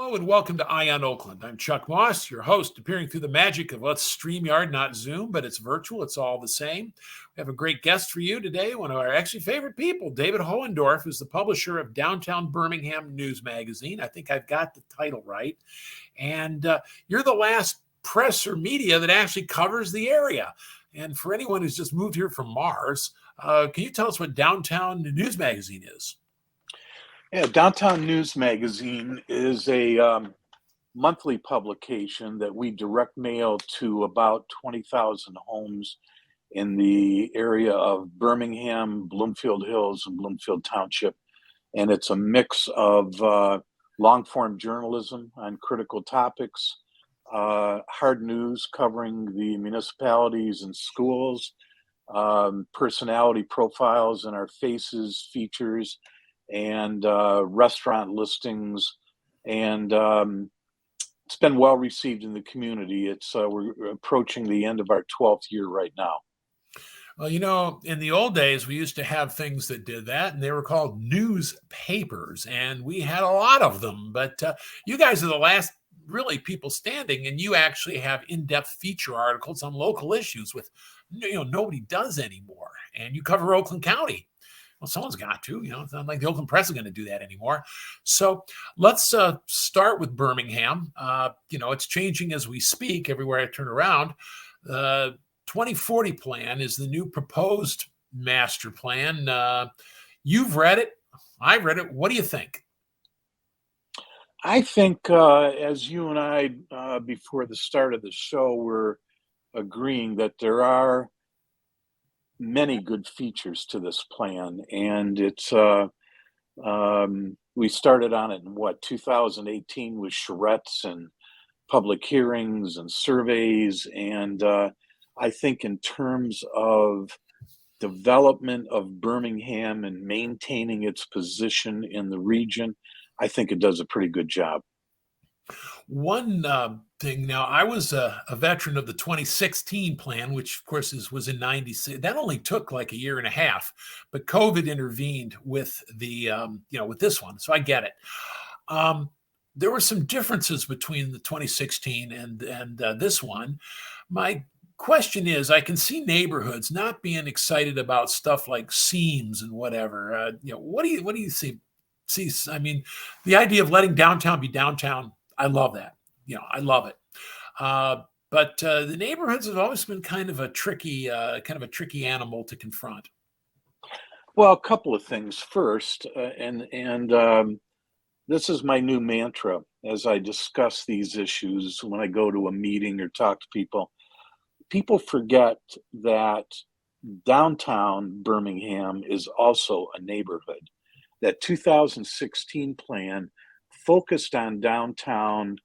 Hello and welcome to Eye on Oakland. I'm Chuck Moss, your host, appearing through the magic of StreamYard, not Zoom, but it's virtual. It's all the same. We have a great guest for you today, one of our actually favorite people, David Hohendorf, who's the publisher of Downtown Birmingham News Magazine. I think I've got the title right. And you're the last press or media that actually covers the area. And for anyone who's just moved here from Mars, can you tell us what Downtown News Magazine is? Yeah, Downtown News Magazine is a monthly publication that we direct mail to about 20,000 homes in the area of Birmingham, Bloomfield Hills, and Bloomfield Township. And it's a mix of long-form journalism on critical topics, hard news covering the municipalities and schools, personality profiles in our faces, features, and restaurant listings, and it's been well received in the community. We're approaching the end of our 12th year right now. Well, you know, in the old days, we used to have things that did that, and they were called newspapers, and we had a lot of them. But you guys are the last really people standing, and you actually have in-depth feature articles on local issues, with nobody does anymore. And you cover Oakland County. Well, someone's got to, it's not like the Oakland Press is going to do that anymore. So let's start with Birmingham. It's changing as we speak everywhere I turn around. 2040 plan is the new proposed master plan. You've read it. I've read it. What do you think? I think as you and I, before the start of the show, were agreeing that there are many good features to this plan, and it's we started on it in 2018 with charrettes and public hearings and surveys, and I think in terms of development of Birmingham and maintaining its position in the region, I think it does a pretty good job. One thing now, I was a veteran of the 2016 plan, which of course was in 96. That only took like a year and a half, but COVID intervened with the, with this one. So I get it. There were some differences between the 2016 and this one. My question is, I can see neighborhoods not being excited about stuff like seams and whatever. What do you see? I mean, the idea of letting downtown be downtown, I love that. I love it. But the neighborhoods have always been kind of a tricky animal to confront. Well, a couple of things. First, and this is my new mantra as I discuss these issues when I go to a meeting or talk to people. People forget that downtown Birmingham is also a neighborhood. That 2016 plan focused on downtown,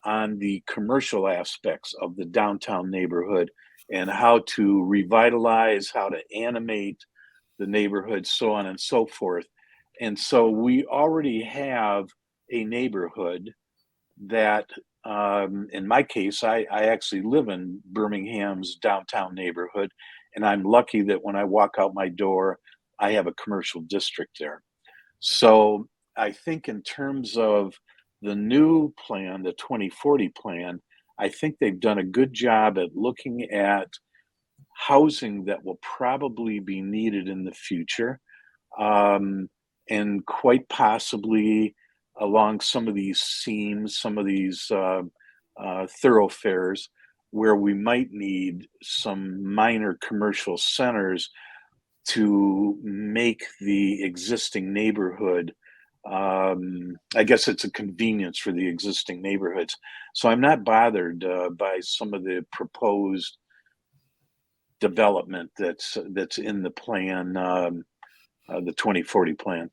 on the commercial aspects of the downtown neighborhood and how to revitalize, how to animate the neighborhood, so on and so forth. And so we already have a neighborhood that, in my case, I actually live in Birmingham's downtown neighborhood, and I'm lucky that when I walk out my door, I have a commercial district there. So I think in terms of the new plan, the 2040 plan, I think they've done a good job at looking at housing that will probably be needed in the future, and quite possibly along some of these seams, some of these thoroughfares where we might need some minor commercial centers to make the existing neighborhood, I guess it's a convenience for the existing neighborhoods. So I'm not bothered by some of the proposed development that's in the plan, the 2040 plan.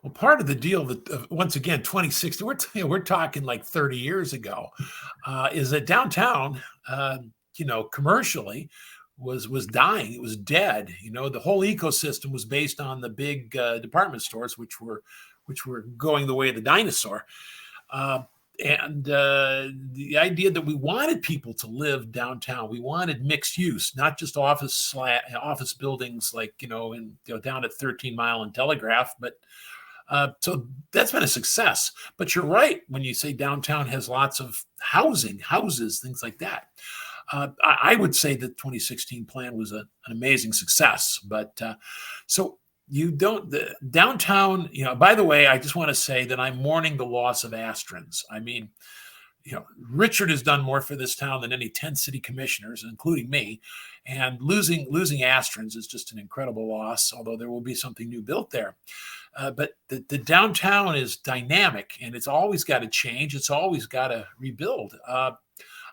Well, part of the deal that, once again, 2060, we're talking like 30 years ago, is that downtown, commercially, was dying. It was dead. The whole ecosystem was based on the big department stores, which were going the way of the dinosaur. And the idea that we wanted people to live downtown, we wanted mixed use, not just office buildings like down at 13 Mile and Telegraph, but So that's been a success. But you're right when you say downtown has lots of houses, things like that. I would say the 2016 plan was an amazing success. But so you don't, the downtown, by the way, I just want to say that I'm mourning the loss of Astrons. I mean, Richard has done more for this town than any 10 city commissioners, including me. And losing Astrons is just an incredible loss, although there will be something new built there. But the downtown is dynamic, and it's always got to change. It's always got to rebuild.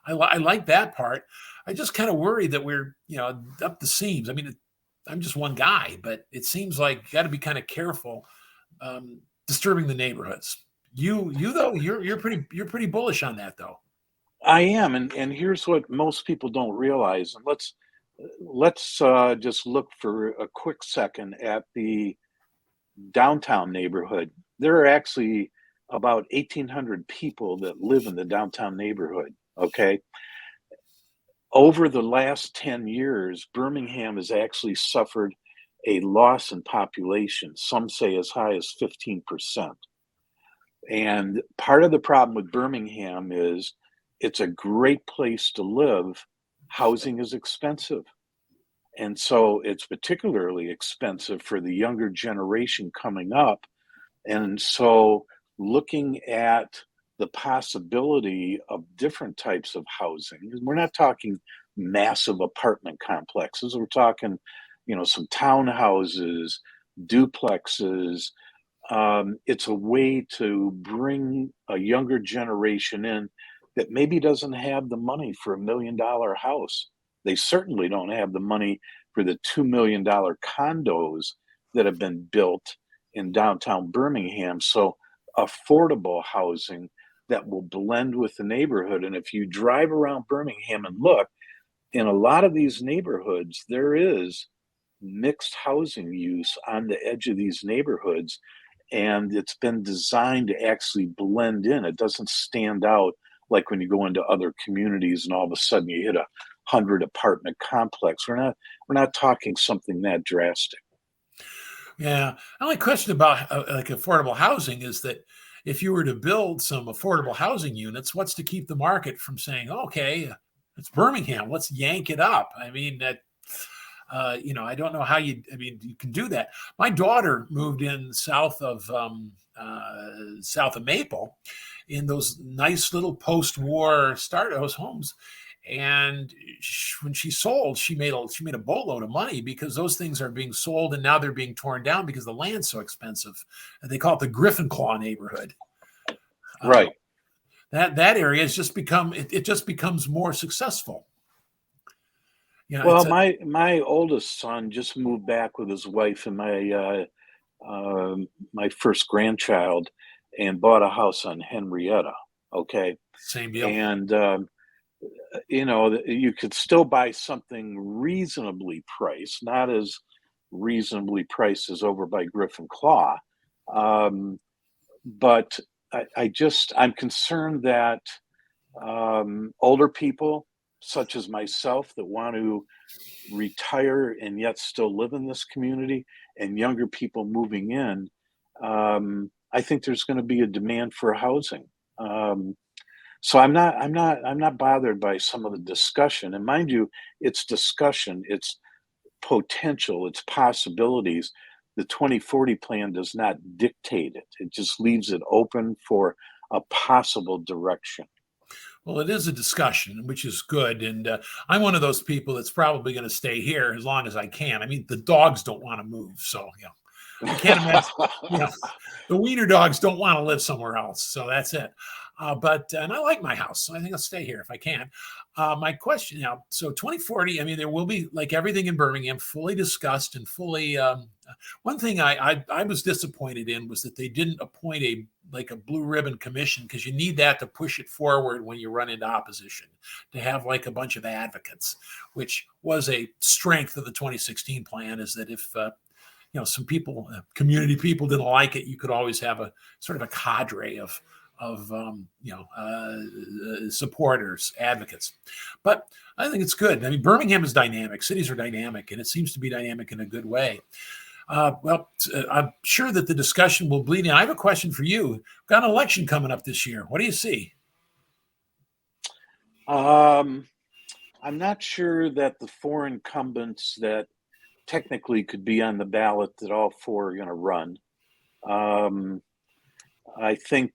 I like that part. I just kind of worry that we're, up the seams. I mean, I'm just one guy, but it seems like you got to be kind of careful disturbing the neighborhoods. You though, you're pretty bullish on that though. I am, and here's what most people don't realize. And let's just look for a quick second at the downtown neighborhood. There are actually about 1,800 people that live in the downtown neighborhood. Okay. Over the last 10 years, Birmingham has actually suffered a loss in population, some say as high as 15%. And part of the problem with Birmingham is it's a great place to live. Housing is expensive. And so it's particularly expensive for the younger generation coming up. And so looking at the possibility of different types of housing, we're not talking massive apartment complexes. We're talking, some townhouses, duplexes. It's a way to bring a younger generation in that maybe doesn't have the money for $1 million house. They certainly don't have the money for the $2 million condos that have been built in downtown Birmingham. So affordable housing that will blend with the neighborhood. And if you drive around Birmingham and look, in a lot of these neighborhoods, there is mixed housing use on the edge of these neighborhoods. And it's been designed to actually blend in. It doesn't stand out like when you go into other communities and all of a sudden you hit 100 apartment complex. We're not talking something that drastic. Yeah. The only question about like affordable housing is that if you were to build some affordable housing units, what's to keep the market from saying, okay, it's Birmingham, let's yank it up? I mean, that, I don't know how you can do that. My daughter moved in south of Maple in those nice little post-war starter homes. And when she sold, she made a boatload of money because those things are being sold and now they're being torn down because the land's so expensive. And they call it the Griffin Claw neighborhood. Right. That area has just become it just becomes more successful. Well, my oldest son just moved back with his wife and my first grandchild and bought a house on Henrietta. Okay. Same deal. And you could still buy something reasonably priced, not as reasonably priced as over by Griffin Claw. But I'm concerned that older people, such as myself, that want to retire and yet still live in this community, and younger people moving in, I think there's going to be a demand for housing. So I'm not bothered by some of the discussion. And mind you, it's discussion, it's potential, it's possibilities. The 2040 plan does not dictate it. It just leaves it open for a possible direction. Well, it is a discussion, which is good. And I'm one of those people that's probably going to stay here as long as I can. I mean, the dogs don't want to move. So, I can't imagine, the wiener dogs don't want to live somewhere else. So that's it. And I like my house. So I think I'll stay here if I can. My question now, so 2040, I mean, there will be, like everything in Birmingham, fully discussed and fully, one thing I was disappointed in was that they didn't appoint a blue ribbon commission, because you need that to push it forward when you run into opposition, to have like a bunch of advocates, which was a strength of the 2016 plan, is that if, some people, community people didn't like it, you could always have a sort of a cadre of supporters, advocates. But I think it's good. I mean, Birmingham is dynamic. Cities are dynamic, and it seems to be dynamic in a good way. I'm sure that the discussion will bleed in. I have a question for you. We've got an election coming up this year. What do you see? I'm not sure that the four incumbents that technically could be on the ballot that all four are going to run. I think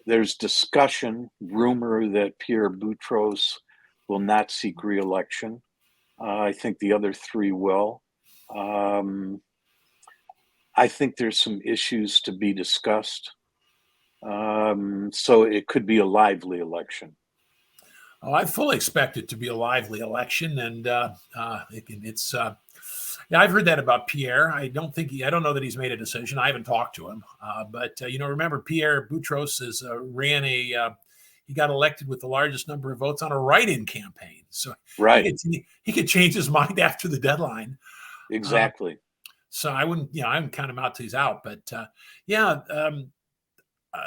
there's discussion, rumor that Pierre Boutros will not seek re-election. I think the other three will. I think there's some issues to be discussed. So it could be a lively election. Oh, I fully expect it to be a lively election, and it's. Yeah, I've heard that about Pierre. I don't know that he's made a decision. I haven't talked to him, but remember Pierre Boutros he got elected with the largest number of votes on a write-in campaign. So right, he could change his mind after the deadline. Exactly. So I wouldn't count him out till he's out. But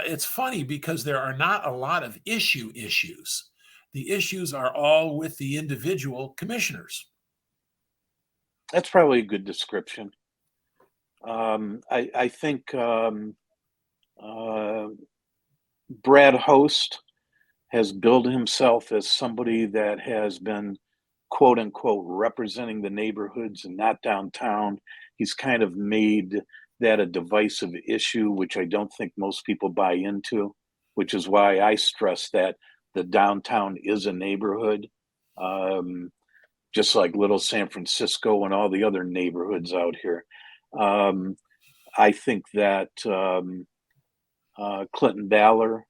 it's funny because there are not a lot of issues. The issues are all with the individual commissioners. That's probably a good description. I think Brad Host has billed himself as somebody that has been, quote unquote, representing the neighborhoods and not downtown. He's kind of made that a divisive issue, which I don't think most people buy into, which is why I stress that the downtown is a neighborhood, just like Little San Francisco and all the other neighborhoods out here. I think that Clinton Baller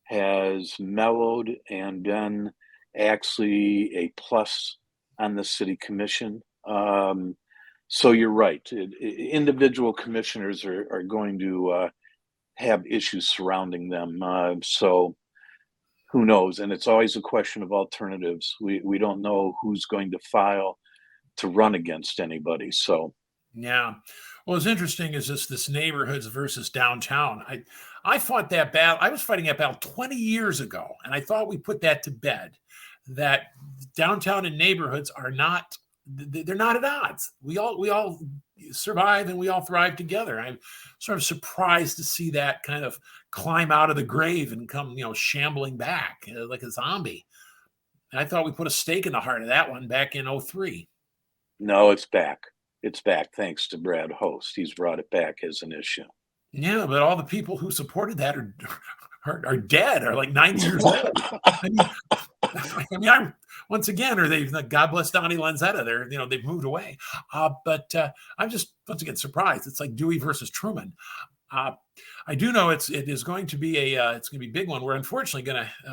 has mellowed and been actually a plus on the city commission. So you're right. Individual commissioners are going to have issues surrounding them. So who knows? And it's always a question of alternatives. We don't know who's going to file to run against anybody. So yeah. Well, what's interesting is this neighborhoods versus downtown. I fought that battle. I was fighting that battle 20 years ago, and I thought we put that to bed. That downtown and neighborhoods they're not at odds. We all survive and we all thrive together. I'm sort of surprised to see that kind of climb out of the grave and come, shambling back like a zombie. And I thought we put a stake in the heart of that one back in 2003. No, it's back. It's back thanks to Brad Host. He's brought it back as an issue. Yeah, but all the people who supported that are dead, are like 90 years old. Once again, or God bless Donnie Lanzetta. They've moved away. But I'm just once again surprised. It's like Dewey versus Truman. I do know it is going to be it's going to be a big one. We're unfortunately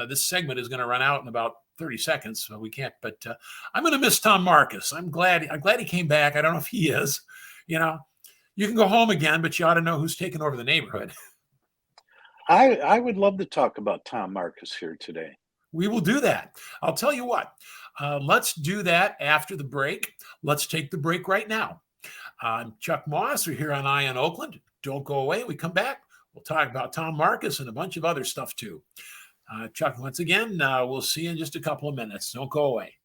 this segment is going to run out in about 30 seconds, so we can't. But I'm going to miss Tom Marcus. I'm glad he came back. I don't know if he is. You can go home again, but you ought to know who's taking over the neighborhood. I would love to talk about Tom Marcus here today. We will do that. I'll tell you what. Let's do that after the break. Let's take the break right now. I'm Chuck Moss. We're here on Eye on Oakland. Don't go away. We come back. We'll talk about Tom Marcus and a bunch of other stuff too. Chuck, once again, we'll see you in just a couple of minutes. Don't go away.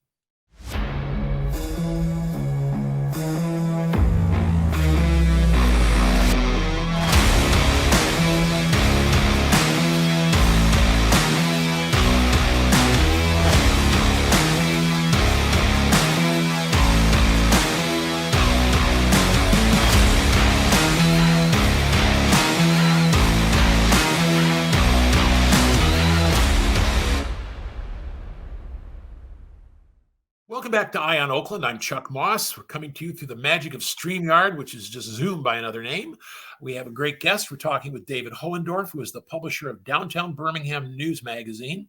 Welcome back to Eye on Oakland. I'm Chuck Moss. We're coming to you through the magic of StreamYard, which is just Zoom by another name. We have a great guest. We're talking with David Hohendorf, who is the publisher of Downtown Birmingham News Magazine,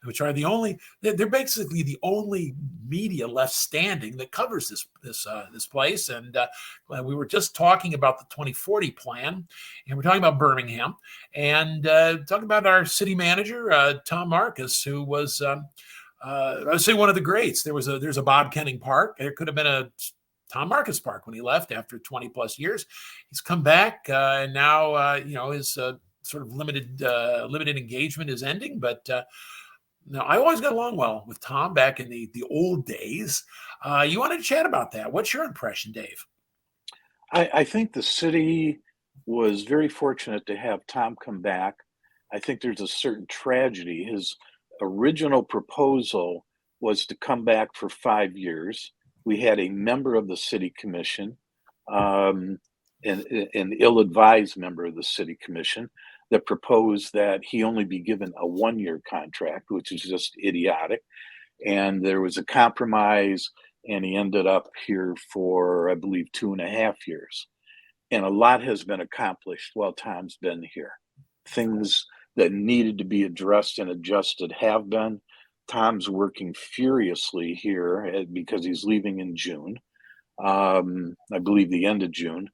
which are they're basically the only media left standing that covers this place. And we were just talking about the 2040 plan, and we're talking about Birmingham, and talking about our city manager, Tom Marcus, who was I would say one of the greats. There's a Bob Kenning Park. There could have been a Tom Marcus Park when he left after 20 plus years. He's come back and now his sort of limited engagement is ending. But Now, I always got along well with Tom back in the old days. You wanted to chat about that. What's your impression, Dave? I think the city was very fortunate to have Tom come back. I think there's a certain tragedy. His original proposal was to come back for 5 years. We had a member of the city commission, um, an ill-advised member of the city commission, that proposed that he only be given a 1-year contract, which is just idiotic. And there was a compromise, and he ended up here for, I believe, 2.5 years. And a lot has been accomplished while Tom's been here. Things that needed to be addressed and adjusted have been. Tom's working furiously here because he's leaving in June, I believe the end of June,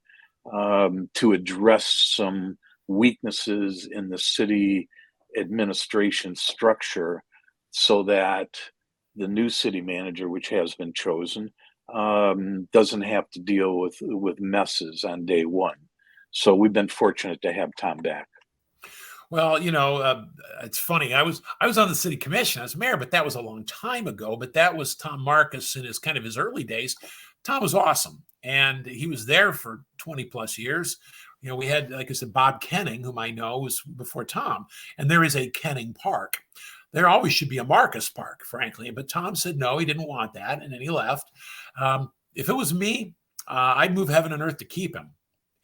to address some weaknesses in the city administration structure so that the new city manager, which has been chosen, doesn't have to deal with messes on day one. So we've been fortunate to have Tom back. Well, it's funny. I was on the city commission as mayor, but that was a long time ago. But that was Tom Marcus in his kind of his early days. Tom was awesome, and he was there for 20 plus years. We had, like I said, Bob Kenning, whom I know was before Tom, and there is a Kenning Park. There always should be a Marcus Park, frankly, but Tom said no, he didn't want that, and then he left. If it was me, I'd move heaven and earth to keep him.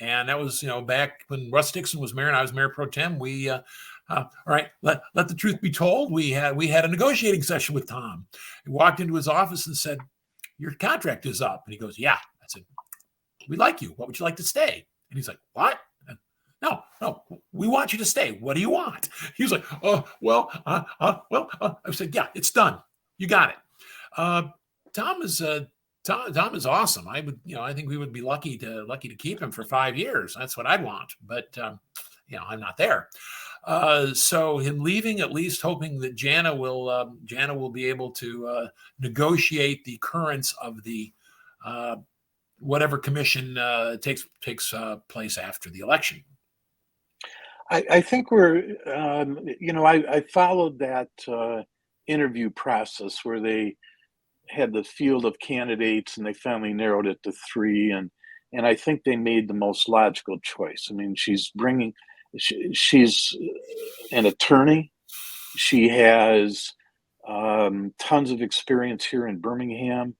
And that was, back when Russ Dixon was mayor and I was mayor pro tem. We, all right, let the truth be told. We had a negotiating session with Tom. He walked into his office and said, "Your contract is up." And he goes, "Yeah." I said, "We like you. What would you like to stay?" And he's like, "What?" No, we want you to stay. What do you want? He was like, "Oh, well, I said, "Yeah, it's done. You got it." Tom is awesome. I think we would be lucky to keep him for 5 years. That's what I'd want. But I'm not there. So him leaving, at least hoping that Jana will be able to negotiate the currents of the whatever commission takes place after the election. I think I followed that interview process where they had the field of candidates and they finally narrowed it to three. And I think they made the most logical choice. I mean, she's an attorney. She has tons of experience here in Birmingham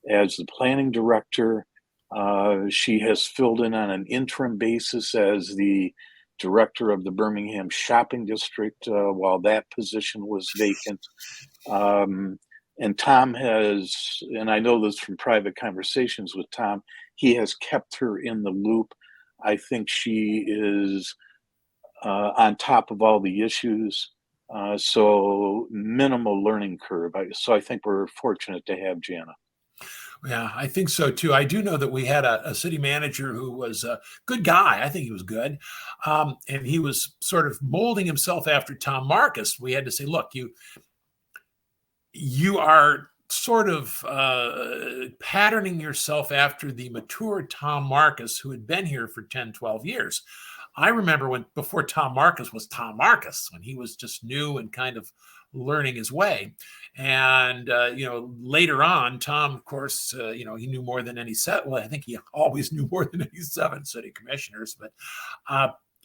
as the planning director. She has filled in on an interim basis as the director of the Birmingham Shopping District while that position was vacant. And Tom has, and I know this from private conversations with Tom, he has kept her in the loop. I think she is on top of all the issues. So minimal learning curve. So I think we're fortunate to have Jana. Yeah, I think so too. I do know that we had a city manager who was a good guy. I think he was good. And he was sort of molding himself after Tom Marcus. We had to say, look, you are sort of patterning yourself after the mature Tom Marcus, who had been here for 10, 12 years. I remember before Tom Marcus was Tom Marcus, when he was just new and kind of learning his way. And, later on, Tom, of course, he knew more than any I think he always knew more than any 7 city commissioners, but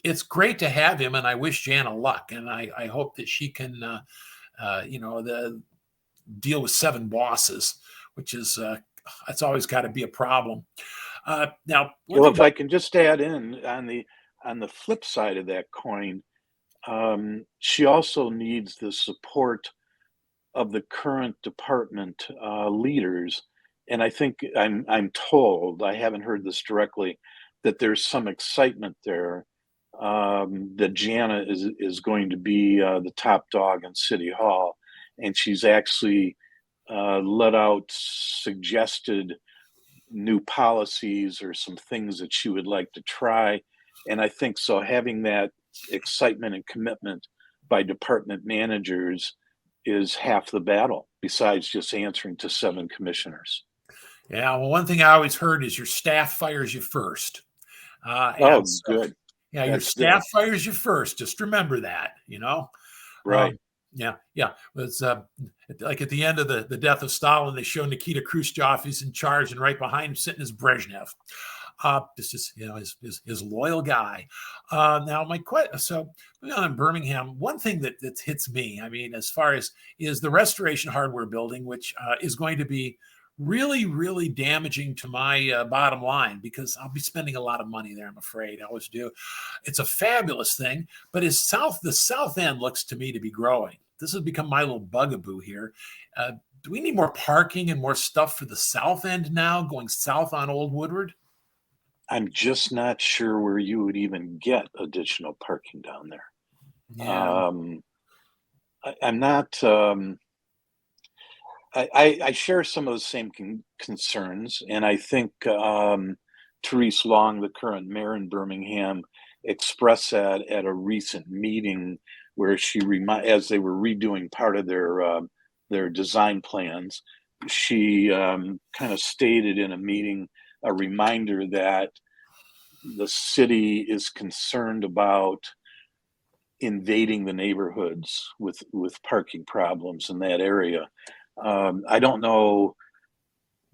it's great to have him. And I wish Jana luck. And I hope that she can, deal with 7 bosses, which is, it's always got to be a problem. Now, if I can just add in on the flip side of that coin, she also needs the support of the current department leaders. And I think I'm told, I haven't heard this directly, that there's some excitement there that Jana is going to be the top dog in City Hall. And she's actually let out suggested new policies or some things that she would like to try. And I think so having that excitement and commitment by department managers is half the battle, besides just answering to 7 commissioners. Yeah, well, one thing I always heard is your staff fires you first. Good. Yeah, your staff fires you first. Just remember that, Right. Yeah, yeah. It was like at the end of the death of Stalin, they show Nikita Khrushchev. He's in charge, and right behind him sitting is Brezhnev. This is his loyal guy. Now my question. So in Birmingham, one thing that hits me, I mean, as far as is the restoration hardware building, which is going to be really, really damaging to my bottom line because I'll be spending a lot of money there. I'm afraid I always do. It's a fabulous thing, but the south end looks to me to be growing. This has become my little bugaboo here. Do we need more parking and more stuff for the south end now, going south on Old Woodward? I'm just not sure where you would even get additional parking down there. Yeah. I'm not. I share some of the same concerns, and I think Therese Long, the current mayor in Birmingham, expressed that at a recent meeting where as they were redoing part of their design plans, she kind of stated in a meeting a reminder that the city is concerned about invading the neighborhoods with parking problems in that area. I don't know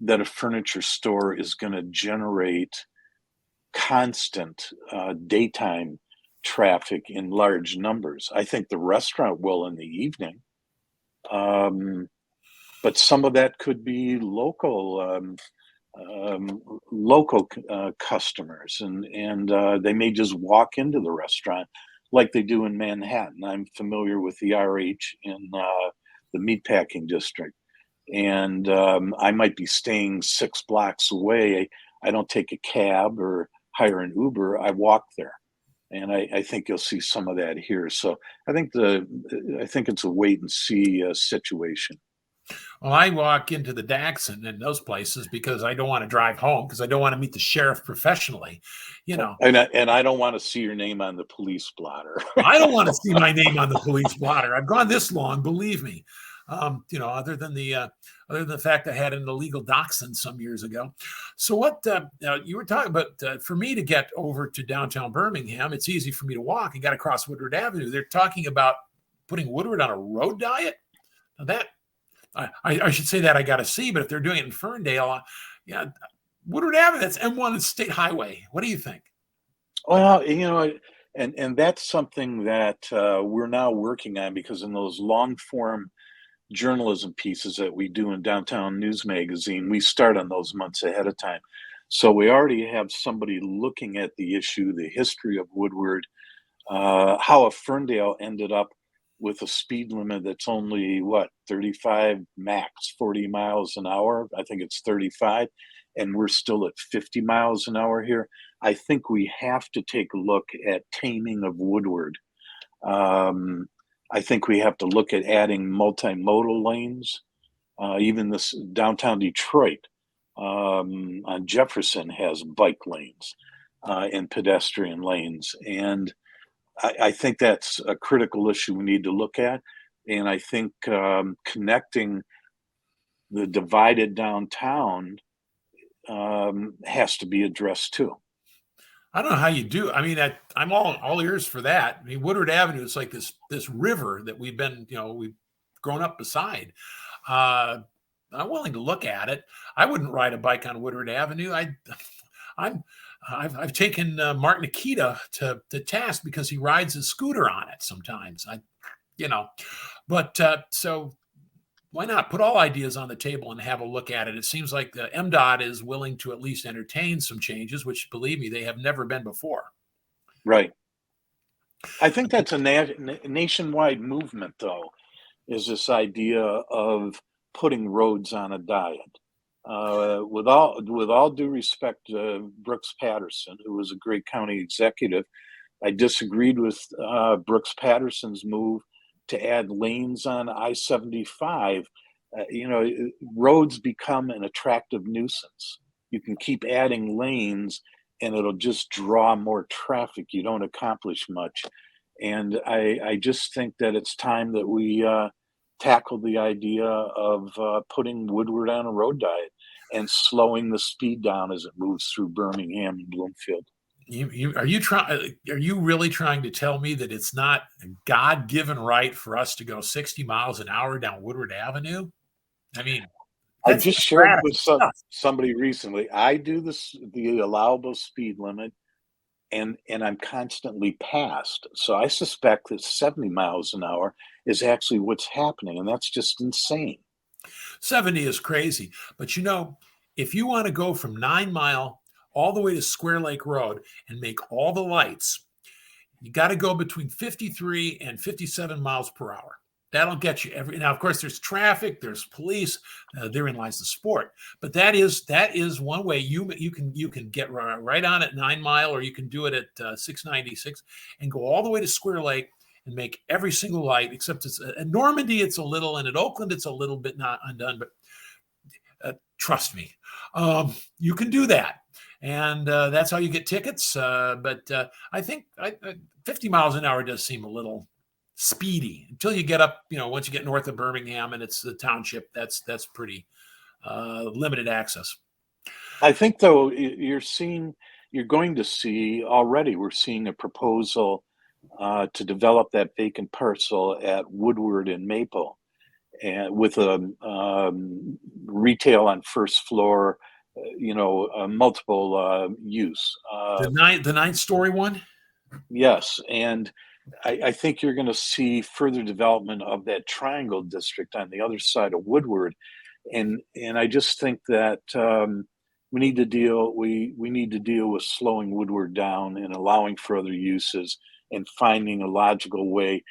that a furniture store is going to generate constant daytime traffic in large numbers. I think the restaurant will in the evening, but some of that could be local customers, and they may just walk into the restaurant like they do in Manhattan. I'm familiar with the RH in the meatpacking district, and I might be staying 6 blocks away. I don't take a cab or hire an Uber. I walk there, and I think you'll see some of that here. So I think it's a wait and see situation. Well, I walk into the Daxon and those places because I don't want to drive home because I don't want to meet the sheriff professionally. You know, And I don't want to see your name on the police blotter. I don't want to see my name on the police blotter. I've gone this long, believe me. Other than the fact I had an illegal dachshund some years ago. So what you were talking about? For me to get over to downtown Birmingham, it's easy for me to walk. I got to cross Woodward Avenue. They're talking about putting Woodward on a road diet. Now that I should say that I got to see, but if they're doing it in Ferndale, yeah, Woodward Avenue, that's M1 State Highway. What do you think? Well, and that's something that we're now working on because in those long form journalism pieces that we do in Downtown News Magazine, we start on those months ahead of time. So we already have somebody looking at the issue, the history of Woodward, how a Ferndale ended up with a speed limit that's only 35 max 40 miles an hour. I think it's 35, and we're still at 50 miles an hour here. I think we have to take a look at taming of Woodward. I think we have to look at adding multimodal lanes. Even this downtown Detroit on Jefferson has bike lanes and pedestrian lanes, and I think that's a critical issue we need to look at. And I think connecting the divided downtown has to be addressed too. I don't know how you do. I mean, I'm all ears for that. I mean, Woodward Avenue is like this river that we've grown up beside. I'm willing to look at it. I wouldn't ride a bike on Woodward Avenue. I've taken Mark Nikita to task because he rides his scooter on it sometimes. So why not put all ideas on the table and have a look at it? It seems like the MDOT is willing to at least entertain some changes, which, believe me, they have never been before. Right. I think that's a nationwide movement, though, is this idea of putting roads on a diet. With all due respect to Brooks Patterson, who was a great county executive, I disagreed with Brooks Patterson's move to add lanes on I-75. Roads become an attractive nuisance. You can keep adding lanes and it'll just draw more traffic. You don't accomplish much. And I just think that it's time that we tackle the idea of putting Woodward on a road diet and slowing the speed down as it moves through Birmingham and Bloomfield. Are you trying? Are you really trying to tell me that it's not a God-given right for us to go 60 miles an hour down Woodward Avenue? I mean, I that's just just shared radical with stuff. somebody recently. I do the allowable speed limit, and I'm constantly passed. So I suspect that 70 miles an hour is actually what's happening, and that's just insane. 70 is crazy. But if you want to go from 9 Mile all the way to Square Lake Road and make all the lights, you got to go between 53 and 57 miles per hour. That'll get you every. Now, of course, there's traffic, there's police. Therein lies the sport. But that is one way you can get right on at 9 Mile, or you can do it at 696 and go all the way to Square Lake and make every single light. Except it's at Normandy, it's a little, and at Oakland, it's a little bit not undone. But trust me, you can do that. And that's how you get tickets. But I think 50 miles an hour does seem a little speedy until you get up. Once you get north of Birmingham and it's the township, that's pretty limited access. I think though you're going to see already. We're seeing a proposal to develop that vacant parcel at Woodward and Maple, and with a retail on first floor, multiple use. The ninth story one. Yes, and I think you're going to see further development of that triangle district on the other side of Woodward, and I just think that we need to deal with slowing Woodward down and allowing for other uses and finding a logical way,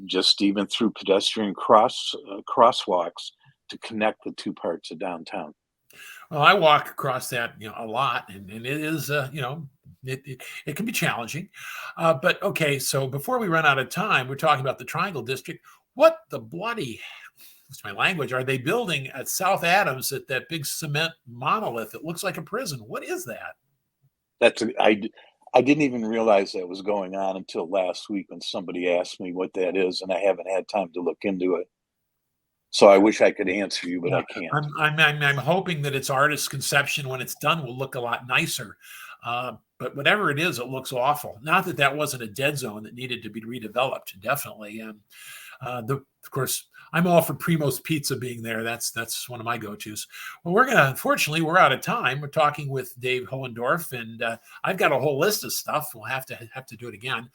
just even through pedestrian crosswalks, to connect the two parts of downtown. Well, I walk across that a lot, and it is it can be challenging. But okay, so before we run out of time, we're talking about the Triangle District. What the bloody, what's my language, are they building at South Adams at that big cement monolith? It looks like a prison. What is that? I didn't even realize that was going on until last week when somebody asked me what that is, and I haven't had time to look into it. So I wish I could answer you, but Yeah, I can't. I'm hoping that its artist's conception, when it's done, will look a lot nicer. But whatever it is, it looks awful. Not that that wasn't a dead zone that needed to be redeveloped. Definitely. Of course, I'm all for Primo's Pizza being there. That's one of my go-tos. Well, unfortunately, we're out of time. We're talking with Dave Hohendorf, and I've got a whole list of stuff. We'll have to do it again.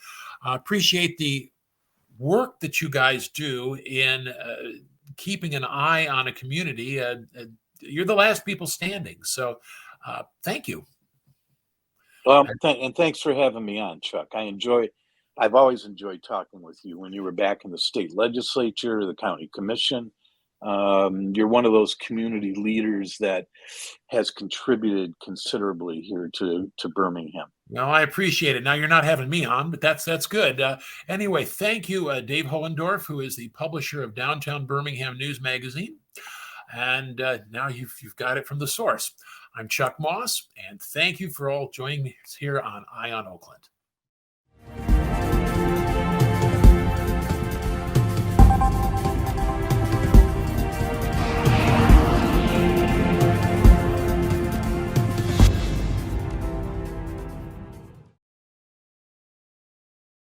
Appreciate the work that you guys do in keeping an eye on a community. You're the last people standing. So thank you. And thanks for having me on, Chuck. I've always enjoyed talking with you when you were back in the state legislature, the county commission. You're one of those community leaders that has contributed considerably here to Birmingham. Well, I appreciate it. Now you're not having me on, but that's good. Anyway, thank you, Dave Hohendorf, who is the publisher of Downtown Birmingham News Magazine. And now you've got it from the source. I'm Chuck Moss, and thank you for all joining me here on Eye on Oakland.